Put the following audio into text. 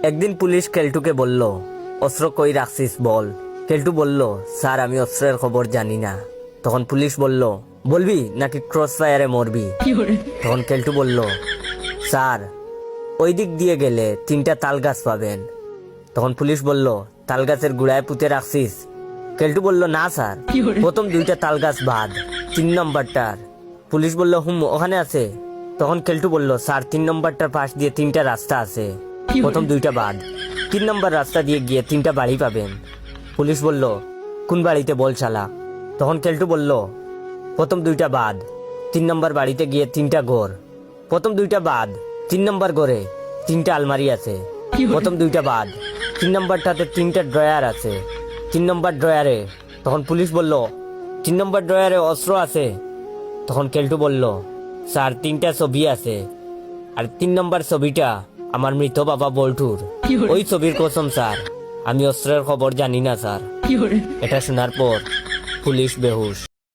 একদিন পুলিশ কেলটুকে বলল, অস্ত্র কই রাখছিস বল। কেলটু বলল, স্যার আমি অস্ত্রের খবর জানি না। তখন পুলিশ বলল, বলবি নাকি ক্রস ফায়ারে মরবি। তখন কেলটু বলল, স্যার ওই দিক দিয়ে গেলে 3টা তাল গাছ পাবেন। তখন পুলিশ বলল, তাল গাছের গুড়ায় পুঁতে রাখছিস। কেলটু বলল, না স্যার, প্রথম 2টা তাল গাছ বাদ, 3 নম্বরটার। পুলিশ বলল, ওখানে আছে। তখন কেলটু বলল, স্যার 3 নম্বরটার পাশ দিয়ে 3টা রাস্তা আছে, প্রথম 2টা বাদ। 3 নম্বর রাস্তা দিয়ে গিয়ে 3টা বাড়ি পাবেন। পুলিশ বলল, কোন বাড়িতে বল শালা। তখন কেলটু বলল, প্রথম 2টা বাদ, 3 নম্বর বাড়িতে গিয়ে 3টা ঘর, প্রথম 2টা বাদ, 3 নম্বর ঘরে 3টা আলমারি আছে, প্রথম 2টা বাদ, 3 নম্বরটাতে 3টা ড্রয়ার আছে, 3 নম্বর ড্রয়ারে। তখন পুলিশ বলল, 3 নম্বর ড্রয়ারে অস্ত্র আছে। তখন কেলটু বলল, স্যার 3টা ছবি আছে, আর 3 নম্বর ছবিটা আমার মৃত বাবা বল্টুর। ওই ছবির কসম স্যার, আমি অস্ত্রের খবর জানি না স্যার। এটা শোনার পর পুলিশ বেহুশ।